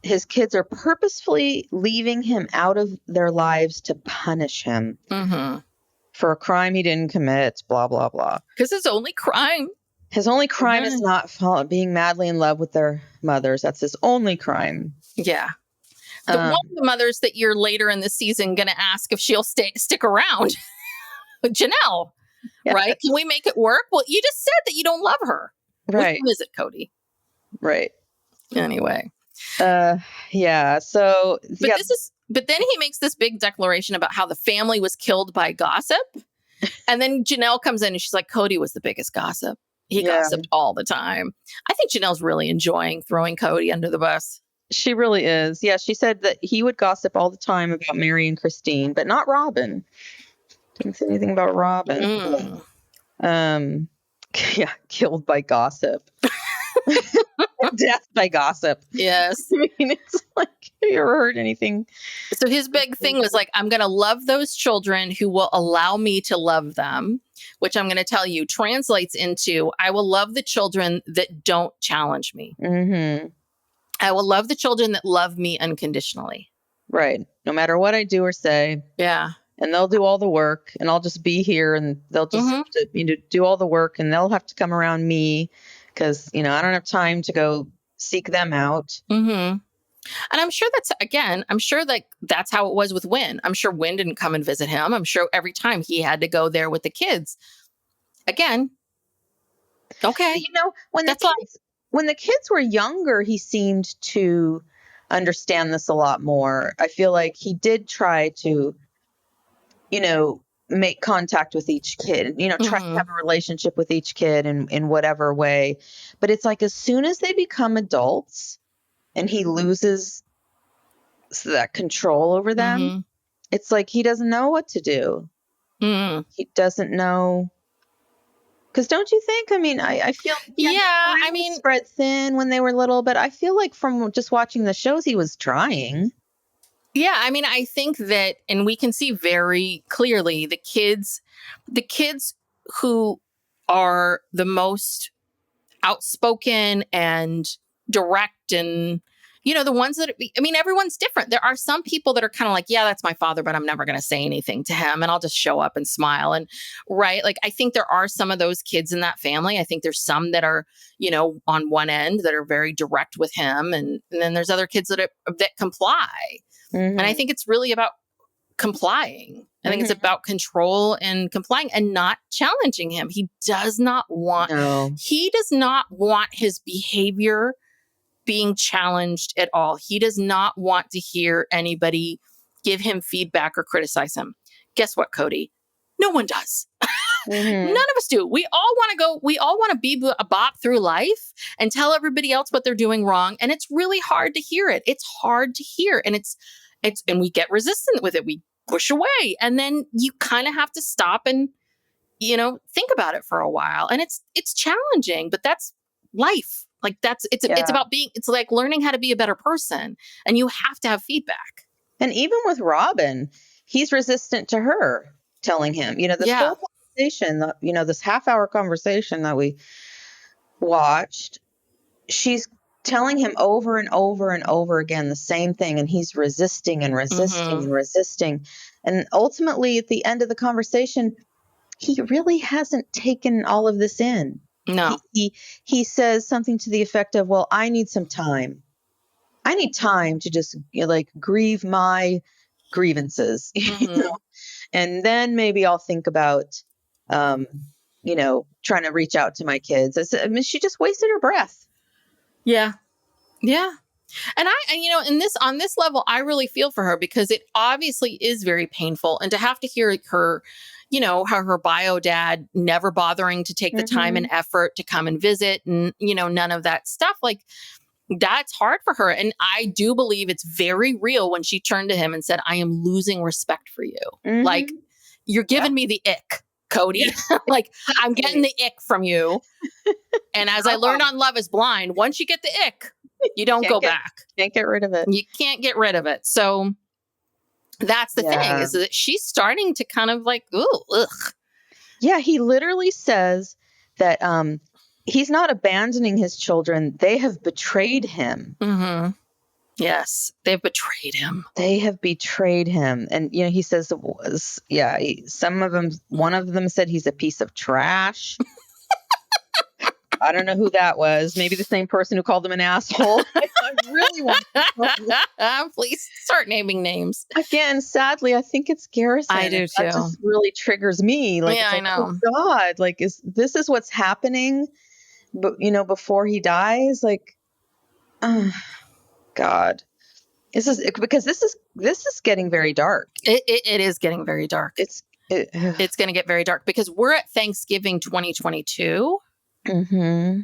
his kids are purposefully leaving him out of their lives to punish him for a crime he didn't commit, blah, blah, blah. Because his only crime is not being madly in love with their mothers. That's his only crime. Yeah. One of the mothers that you're later in the season going to ask if she'll stick around. Janelle, right? Can we make it work? Well, you just said that you don't love her. Right. Who is it, Kody? Right. Anyway. Yeah. So, but then he makes this big declaration about how the family was killed by gossip. And then Janelle comes in and she's like, Kody was the biggest gossip. He gossiped all the time. I think Janelle's really enjoying throwing Kody under the bus. She really is. Yeah. She said that he would gossip all the time about Mary and Christine, but not Robyn. Didn't say anything about Robyn. Yeah. Killed by gossip. Death by gossip. Yes. I mean, it's like, have you ever heard anything? So his big thing was like, I'm going to love those children who will allow me to love them, which I'm going to tell you translates into, I will love the children that don't challenge me. I will love the children that love me unconditionally. Right. No matter what I do or say. Yeah. And they'll do all the work and I'll just be here and they'll just have to, do all the work and they'll have to come around me. Because, I don't have time to go seek them out. And I'm sure that's how it was with Wynn. I'm sure Wynn didn't come and visit him. I'm sure every time he had to go there with the kids. Again. Okay. When the kids were younger, he seemed to understand this a lot more. I feel like he did try to, make contact with each kid, try to have a relationship with each kid in whatever way. But it's like, as soon as they become adults and he loses that control over them, it's like, he doesn't know what to do. He doesn't know. Because don't you think, I feel, spread thin when they were little, but I feel like from just watching the shows, he was trying. Yeah, I think that, and we can see very clearly the kids who are the most outspoken and direct and, the ones that, everyone's different. There are some people that are kind of like, yeah, that's my father, but I'm never going to say anything to him and I'll just show up and smile. And right. Like, I think there are some of those kids in that family. I think there's some that are, on one end that are very direct with him. And then there's other kids that comply. And I think it's really about complying. I think it's about control and complying and not challenging him. He does not want his behavior being challenged at all. He does not want to hear anybody give him feedback or criticize him. Guess what, Kody? No one does. None of us do. We all want to be a bop through life and tell everybody else what they're doing wrong. And it's really hard to hear it. It's hard to hear. And and we get resistant with it. We push away. And then you kind of have to stop and, think about it for a while. And it's challenging, but that's life. Like it's about it's like learning how to be a better person, and you have to have feedback. And even with Robyn, he's resistant to her telling him, this whole conversation, this half-hour conversation that we watched, she's telling him over and over and over again the same thing, and he's resisting and resisting and resisting. And ultimately, at the end of the conversation, he really hasn't taken all of this in. No. He says something to the effect of, well, I need some time. I need time to just grieve my grievances, and then maybe I'll think about trying to reach out to my kids. I mean, she just wasted her breath. Yeah. Yeah. And on this level, I really feel for her because it obviously is very painful. And to have to hear her, how her bio dad never bothering to take the time and effort to come and visit and, none of that stuff, like that's hard for her. And I do believe it's very real when she turned to him and said, I am losing respect for you. Like, you're giving me the ick, Kody. Like, I'm getting the ick from you. And as I learned on Love is Blind, once you get the ick, you don't go back. Can't get rid of it. You can't get rid of it. So that's the thing, is that she's starting to kind of like, ooh, ugh. Yeah, he literally says that he's not abandoning his children. They have betrayed him. Mm-hmm. Yes, they've betrayed him. They have betrayed him. And, he says, one of them said he's a piece of trash. I don't know who that was. Maybe the same person who called him an asshole. I really want to please start naming names. Again, sadly, I think it's Garrison. I do too. That just really triggers me. Like, I know. Oh God, like this is what's happening? But before he dies, like, God, this is getting very dark. It is getting very dark. It's going to get very dark because we're at Thanksgiving 2022. Mm-hmm.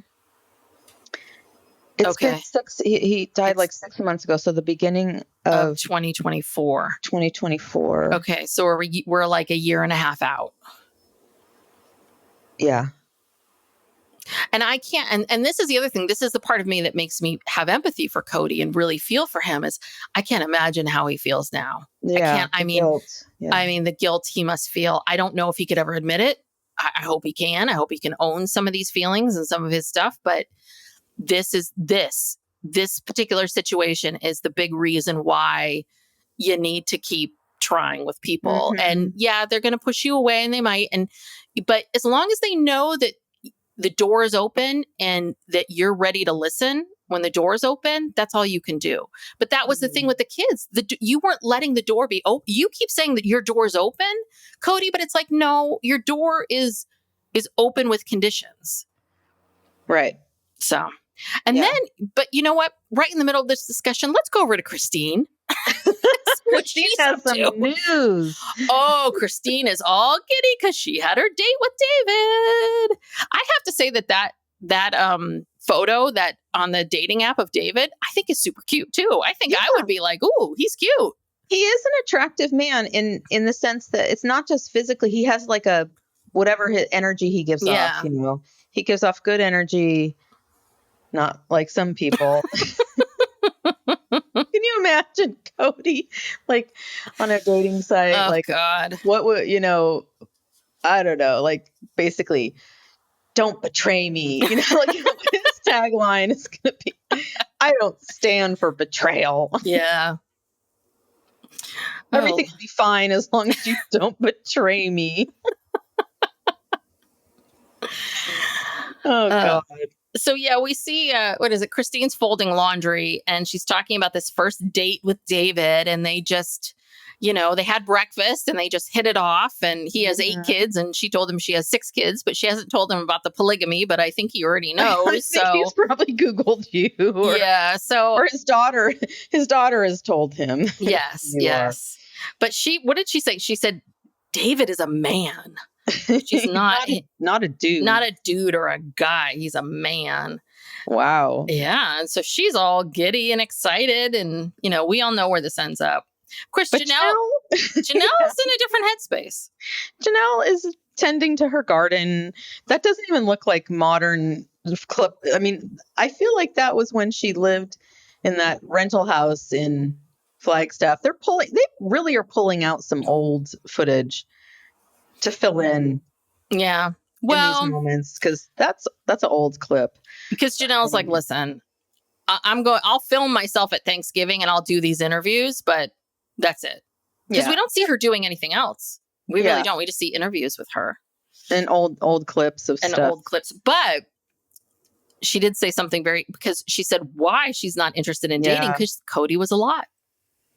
It's been he died like 6 months ago. So the beginning of 2024. 2024. Okay. So we're like a year and a half out. Yeah. And I can't, and this is the other thing. This is the part of me that makes me have empathy for Kody and really feel for him is I can't imagine how he feels now. Yeah. I mean, the guilt he must feel. I don't know if he could ever admit it. I hope he can. I hope he can own some of these feelings and some of his stuff. But this particular situation is the big reason why you need to keep trying with people. Mm-hmm. And yeah, they're going to push you away and they might. But as long as they know that the door is open and that you're ready to listen when the door is open, that's all you can do. But that was the thing with the kids. You weren't letting the door be open. You keep saying that your door is open, Kody, but it's like, no, your door is open with conditions. Right. So, then, but you know what? Right in the middle of this discussion, let's go over to Christine. Christine has some news. Oh, Christine is all giddy because she had her date with David. I have to say that photo that on the dating app of David, I think is super cute too. I think I would be like, ooh, he's cute. He is an attractive man in the sense that it's not just physically. He has like whatever his energy he gives off. He gives off good energy, not like some people. Can you imagine Kody like on a dating site? Oh, like, God, what would I don't know. Like, basically, don't betray me. Like his tagline is going to be, "I don't stand for betrayal." Yeah, everything will be fine as long as you don't betray me. Oh God. So yeah, we see, what is it? Christine's folding laundry and she's talking about this first date with David and they just, they had breakfast and they just hit it off and he has 8 kids and she told him she has 6 kids, but she hasn't told him about the polygamy, but I think he already knows. I think he's probably Googled you. Or his daughter has told him. Yes, yes. But what did she say? She said, David is a man. She's not a dude. Not a dude or a guy. He's a man. Wow. Yeah. And so she's all giddy and excited. And, we all know where this ends up. Of course, Janelle's in a different headspace. Janelle is tending to her garden. That doesn't even look like modern clip. I mean, I feel like that was when she lived in that rental house in Flagstaff. They really are pulling out some old footage to fill in. Yeah. Well, in these moments, because that's an old clip. Because Janelle's like, listen, I'll film myself at Thanksgiving and I'll do these interviews, but that's it. Because we don't see her doing anything else. We really don't. We just see interviews with her. And old clips of stuff. And old clips. But she did say something because she said why she's not interested in dating, because Kody was a lot.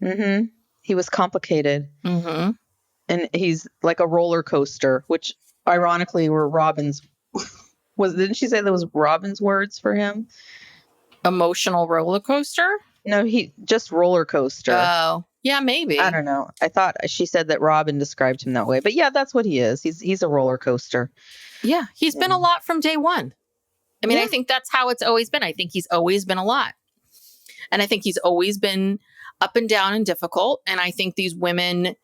Mm-hmm. He was complicated. Mm-hmm. And he's like a roller coaster, which ironically were Robyn's. Didn't she say that was Robyn's words for him? Emotional roller coaster? No, he just roller coaster. Oh, yeah, maybe. I don't know. I thought she said that Robyn described him that way, but yeah, that's what he is. He's a roller coaster. Yeah, he's been a lot from day one. I mean, I think that's how it's always been. I think he's always been a lot. And I think he's always been up and down and difficult. And I think these women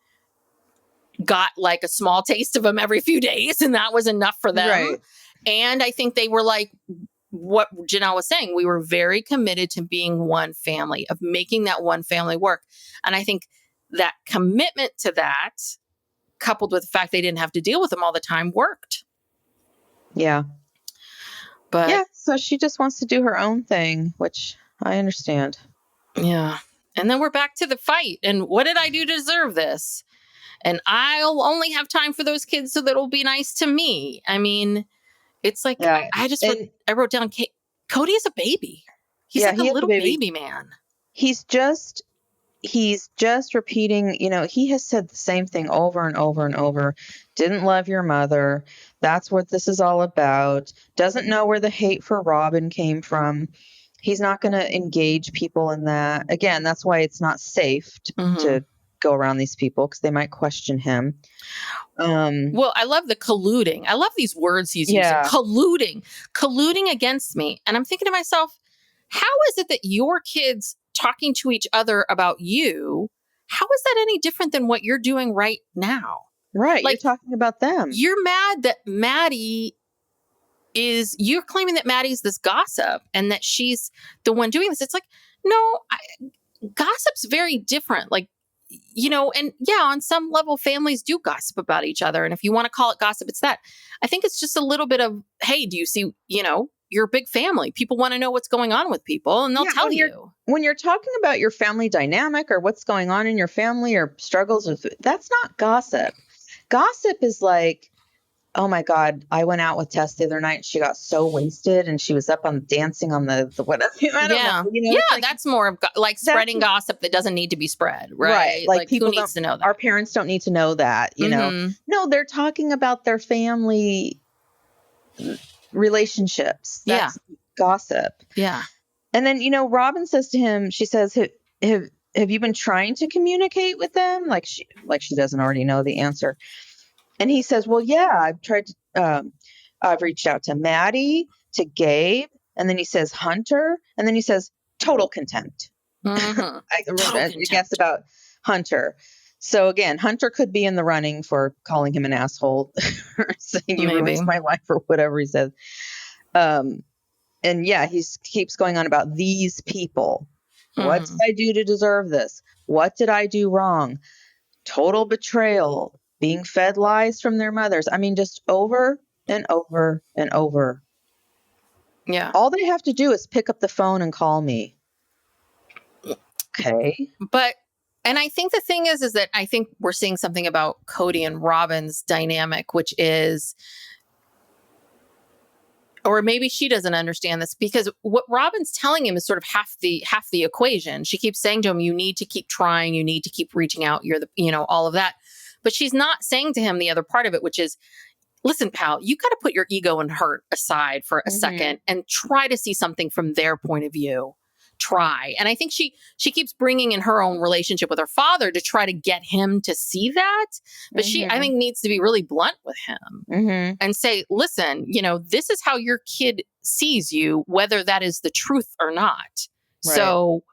got like a small taste of him every few days, and that was enough for them. Right. And I think they were like what Janelle was saying. We were very committed to being one family, of making that one family work. And I think that commitment to that, coupled with the fact they didn't have to deal with him all the time, worked. Yeah. But yeah, so she just wants to do her own thing, which I understand. Yeah. And then we're back to the fight. And what did I do to deserve this? And I'll only have time for those kids so that it'll be nice to me. I mean, it's like, I wrote down, Kody is a baby. He's like a little baby man. He's just repeating, he has said the same thing over and over and over. Didn't love your mother. That's what this is all about. Doesn't know where the hate for Robyn came from. He's not going to engage people in that. Again, that's why it's not safe to go around these people, because they might question him. Well, I love the colluding. I love these words he's using. Colluding against me. And I'm thinking to myself, how is it that your kids talking to each other about you, how is that any different than what you're doing right now? Right. Like, you're talking about them. You're mad that you're claiming that Maddie's this gossip and that she's the one doing this. It's like, no, gossip's very different. Like, and yeah, on some level, families do gossip about each other. And if you want to call it gossip, it's that. I think it's just a little bit of, hey, do you see, you're a big family. People want to know what's going on with people, and they'll tell you. When you're talking about your family dynamic or what's going on in your family or struggles, that's not gossip. Gossip is like, oh my God, I went out with Tess the other night. She got so wasted and she was up on dancing on the whatever. I don't know. Like, that's more of spreading gossip that doesn't need to be spread. Right. Like people who needs to know that? Our parents don't need to know that, know. No, they're talking about their family relationships. That's gossip. Yeah. And then, Robyn says to him, she says, have you been trying to communicate with them? Like she doesn't already know the answer. And he says, well, yeah, I've tried to, I've reached out to Maddie, to Gabe. And then he says, Hunter. And then he says, total contempt. I guess about Hunter. So again, Hunter could be in the running for calling him an asshole or saying you ruined my life or whatever he says. And yeah, he keeps going on about these people. What did I do to deserve this? What did I do wrong? Total betrayal. Being fed lies from their mothers. I mean, just over and over and over. Yeah. All they have to do is pick up the phone and call me. Okay. And I think the thing is that I think we're seeing something about Kody and Robyn's dynamic, which is, or maybe she doesn't understand this, because what Robyn's telling him is sort of half the equation. She keeps saying to him, you need to keep trying, you need to keep reaching out, you're all of that. But she's not saying to him the other part of it, which is, listen, pal, you got to put your ego and hurt aside for a second and try to see something from their point of view. Try. And I think she keeps bringing in her own relationship with her father to try to get him to see that. But she, I think, needs to be really blunt with him and say, listen, this is how your kid sees you, whether that is the truth or not. Right. So,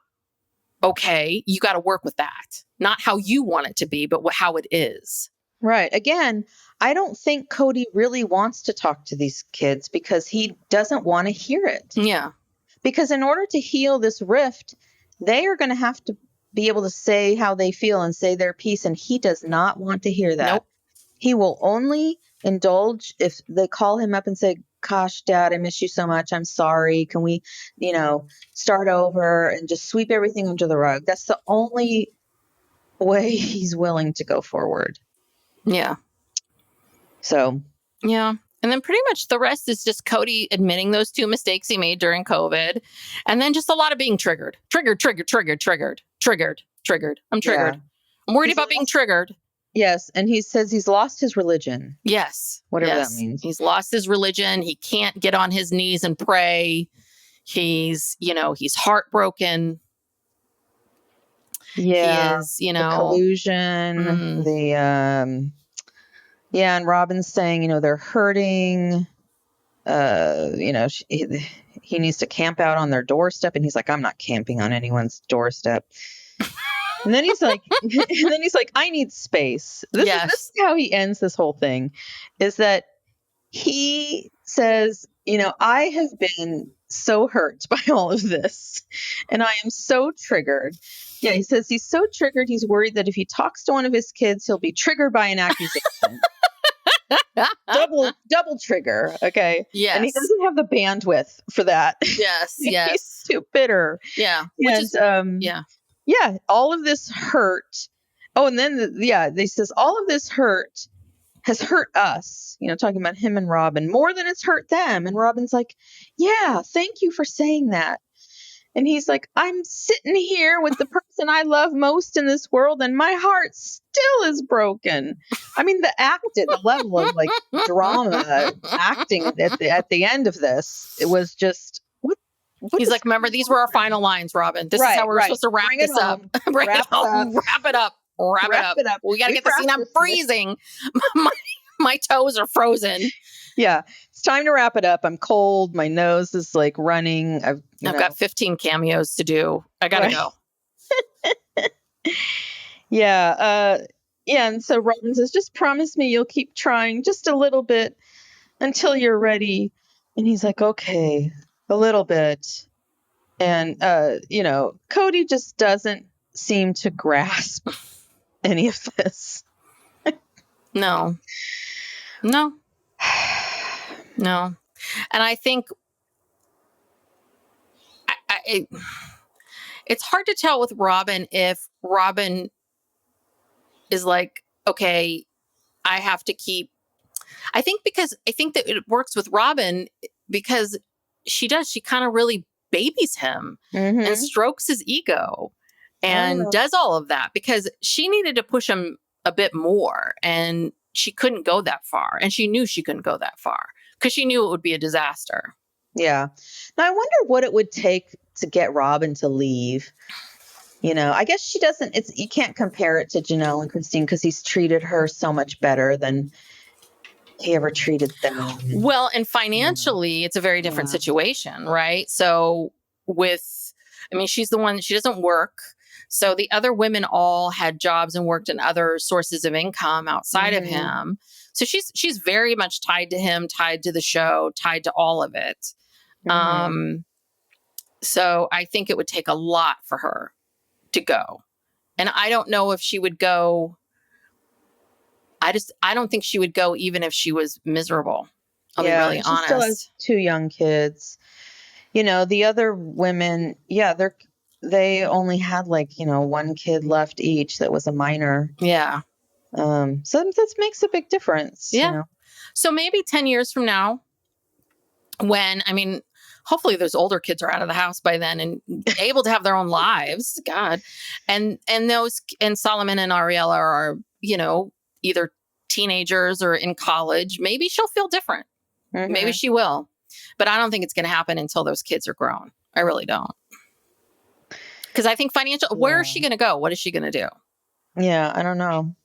okay, you got to work with that. Not how you want it to be, but how it is. Right. Again, I don't think Kody really wants to talk to these kids because he doesn't want to hear it. Yeah. Because in order to heal this rift, they are going to have to be able to say how they feel and say their piece. And he does not want to hear that. Nope. He will only indulge if they call him up and say, gosh, Dad, I miss you so much. I'm sorry. Can we, start over and just sweep everything under the rug? That's the only way he's willing to go forward. Yeah. So. Yeah. And then pretty much the rest is just Kody admitting those 2 mistakes he made during COVID. And then just a lot of being triggered. Triggered. I'm triggered. Yeah. I'm worried about being triggered. Yes. And he says he's lost his religion. Yes. Whatever that means. He's lost his religion. He can't get on his knees and pray. He's heartbroken. Yeah. He is, the collusion, and Robyn's saying, they're hurting. He needs to camp out on their doorstep. And he's like, I'm not camping on anyone's doorstep. And then he's like, I need space. This is how he ends this whole thing, is that he says, I have been so hurt by all of this, and I am so triggered. Yeah, he says he's so triggered. He's worried that if he talks to one of his kids, he'll be triggered by an accusation. double trigger. Okay. Yes. And he doesn't have the bandwidth for that. Yes. Yes. He's too bitter. Yeah. Yeah. All of this hurt. Oh, and then they says all of this hurt has hurt us, talking about him and Robyn more than it's hurt them. And Robyn's like, yeah, thank you for saying that. And he's like, I'm sitting here with the person I love most in this world, and my heart still is broken. I mean, the level of like drama acting at the end of this, it was just, what he's like, remember, these were our final lines, Robyn. This is how we're supposed to wrap this up. Bring it home. Wrap it up. Wrap it up. We got to get the scene. I'm freezing. My toes are frozen. Yeah. It's time to wrap it up. I'm cold. My nose is like running. I've got 15 cameos to do. I got to go. Yeah. And so Robyn says, just promise me you'll keep trying just a little bit until you're ready. And he's like, okay, a little bit. And, Kody just doesn't seem to grasp any of this. No. And I think it's hard to tell with Robyn if Robyn is like, okay, I have to keep. I think that it works with Robyn because she kind of really babies him and strokes his ego and does all of that because she needed to push him a bit more, and she couldn't go that far. And she knew she couldn't go that far because she knew it would be a disaster. Yeah. Now I wonder what it would take to get Robyn to leave. I guess she doesn't, you can't compare it to Janelle and Christine because he's treated her so much better than he ever treated them. Well, and financially, it's a very different situation, right? So she's the one, she doesn't work. So the other women all had jobs and worked in other sources of income outside of him. So she's very much tied to him, tied to the show, tied to all of it. So I think it would take a lot for her to go. And I don't know if she would go. I don't think she would go even if she was miserable. I'll be really honest. She still has 2 young kids. The other women, they only had 1 kid left each that was a minor. Yeah. So that makes a big difference. Yeah. So maybe 10 years from now, when, hopefully those older kids are out of the house by then and able to have their own lives. God. And Solomon and Ariella are, either teenagers or in college. Maybe she'll feel different. Maybe she will. But I don't think it's going to happen until those kids are grown. I really don't. Because I think where is she going to go? What is she going to do? Yeah, I don't know.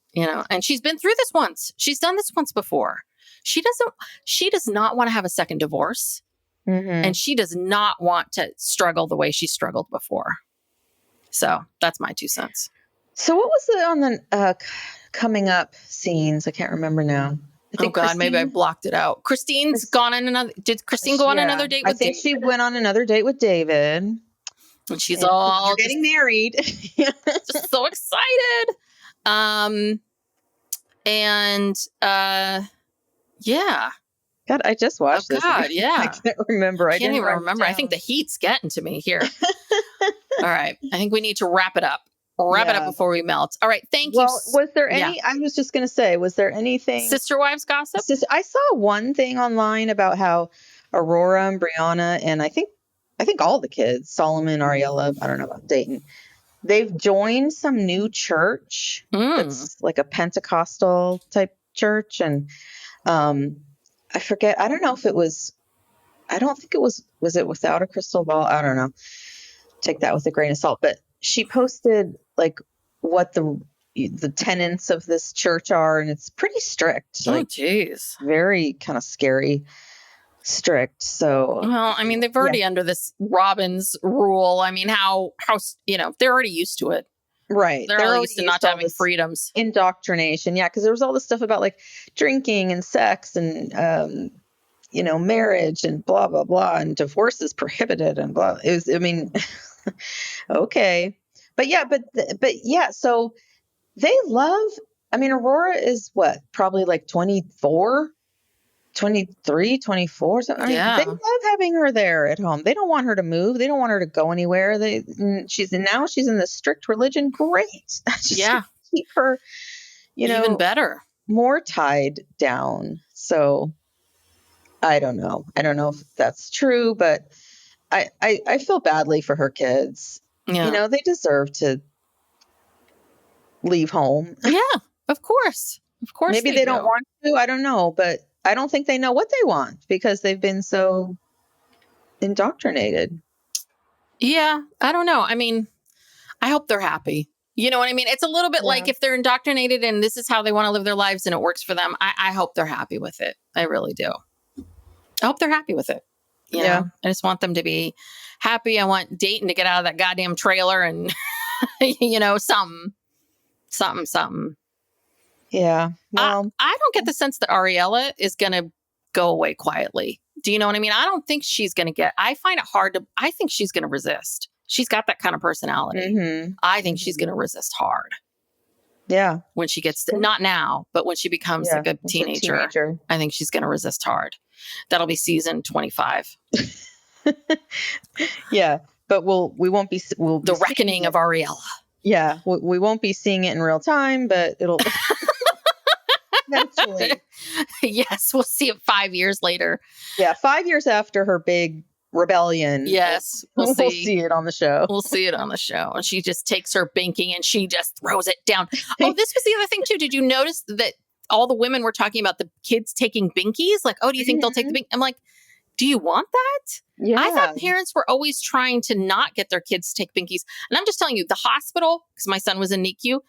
And she's been through this once. She's done this once before. She does not want to have a second divorce. And she does not want to struggle the way she struggled before. So that's my 2 cents. So what was it on the coming up scenes? I can't remember now. Oh God, maybe I blocked it out. Christine's gone on another. Did Christine go on another date with David? I think she went on another date with David. And she's all getting married. Just so excited. Yeah. God, I just watched this. God, yeah. I can't remember. I can't even remember. I think the heat's getting to me here. All right. I think we need to wrap it up. Wrap it up before we melt. All right. Thank you. Well, was there any, I was just going to say, was there anything? Sister wives gossip? I saw one thing online about how Aurora and Brianna, and I think all the kids, Solomon, Ariella, I don't know about Dayton, they've joined some new church. It's like a Pentecostal type church. And I forget, I don't know if it was, I don't think it was it Without a Crystal Ball? I don't know. Take that with a grain of salt. But she posted like what the tenets of this church are, and it's pretty strict. Oh, geez. Very kind of scary, strict. So, well, I mean, they've already under this Robbins rule. I mean, how they're already used to it. Right. They're already used to not having freedoms. Indoctrination. Yeah. Because there was all this stuff about like drinking and sex and, marriage and blah, blah, blah. And divorce is prohibited and blah. It was, I mean, okay. But yeah. So they love, I mean, Aurora is what? Probably like 24, 23, 24. Something. They love having her there at home. They don't want her to move. They don't want her to go anywhere. She's in this strict religion. Great. Just keep her, even better, more tied down. So I don't know. I don't know if that's true, but I feel badly for her kids. Yeah. They deserve to leave home. Yeah, of course. Of course. Maybe they don't want to. I don't know, but I don't think they know what they want because they've been so indoctrinated. Yeah, I don't know. I mean, I hope they're happy. You know what I mean? It's a little bit like if they're indoctrinated and this is how they want to live their lives and it works for them. I hope they're happy with it. I really do. I hope they're happy with it. You know? I just want them to be happy. I want Dayton to get out of that goddamn trailer and, something. Yeah. Well, I don't get the sense that Ariella is going to go away quietly. Do you know what I mean? I don't think she's going to I find it hard I think she's going to resist. She's got that kind of personality. Mm-hmm. I think she's going to resist hard. Yeah. When she gets not now, but when she becomes like a teenager, I think she's going to resist hard. That'll be season 25. Yeah. But we won't be the reckoning of Ariella. Yeah. We won't be seeing it in real time, but it'll eventually. Yes. We'll see it 5 years later. Yeah. 5 years after her big rebellion. Yes. We'll see it on the show. We'll see it on the show. And she just takes her binky and she just throws it down. Oh, this was the other thing too. Did you notice that all the women were talking about the kids taking binkies? Like, oh, do you think they'll take the binky? I'm like, do you want that? Yeah. I thought parents were always trying to not get their kids to take binkies. And I'm just telling you, the hospital, because my son was in NICU,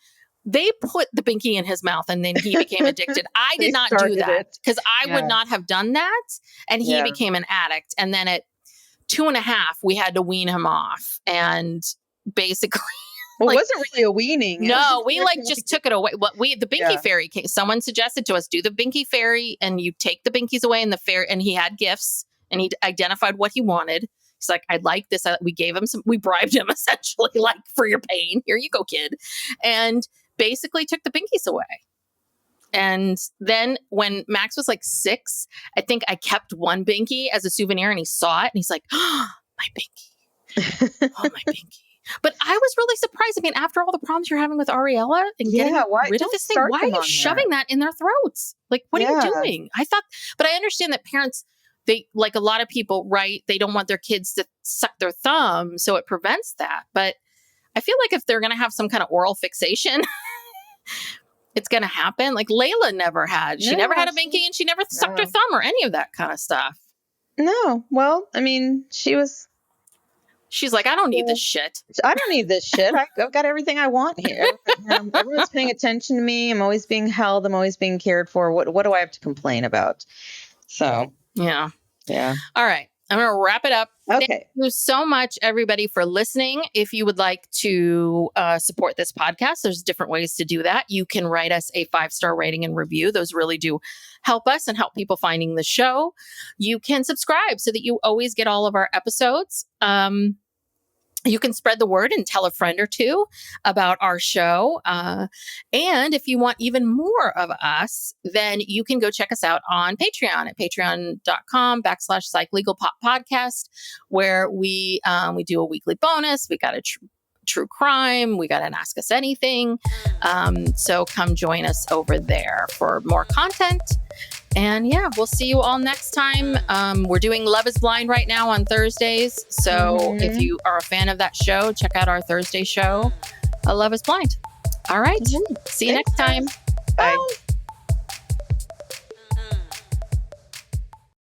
they put the binky in his mouth and then he became addicted. I did not do that because I would not have done that. And he became an addict. And then at 2.5, we had to wean him off. And basically, well, it wasn't really a weaning. No, we just took it away. The binky fairy came. Someone suggested to us, do the binky fairy and you take the binkies away and the fairy, and he had gifts and he identified what he wanted. He's like, I'd like this. We gave him we bribed him essentially, like, for your pain. Here you go, kid. And basically took the binkies away. And then when Max was like 6, I think I kept one binky as a souvenir and he saw it and he's like, oh, my binky. Oh, my binky. But I was really surprised. I mean, after all the problems you're having with Ariella and getting rid of this thing, why are you shoving that in their throats? Like, what are you doing? But I understand that parents, they, like a lot of people, right, they don't want their kids to suck their thumb, so it prevents that. But I feel like if they're going to have some kind of oral fixation, it's going to happen. Like Layla never had. She never had a binky and she never sucked her thumb or any of that kind of stuff. No. Well, I mean, she's like, I don't need this shit. I don't need this shit. I've got everything I want here. Everyone's paying attention to me. I'm always being held. I'm always being cared for. What do I have to complain about? So, yeah. All right. I'm going to wrap it up. Okay. Thank you so much, everybody, for listening. If you would like to support this podcast, there's different ways to do that. You can write us a 5-star rating and review. Those really do help us and help people finding the show. You can subscribe so that you always get all of our episodes. You can spread the word and tell a friend or two about our show. And if you want even more of us, then you can go check us out on Patreon at patreon.com/PsychLegalPopPodcast, where we do a weekly bonus. We got a true crime. We got an Ask Us Anything. So come join us over there for more content. And yeah, we'll see you all next time. We're doing Love is Blind right now on Thursdays. So if you are a fan of that show, check out our Thursday show, Love is Blind. All right. See you next time. Bye.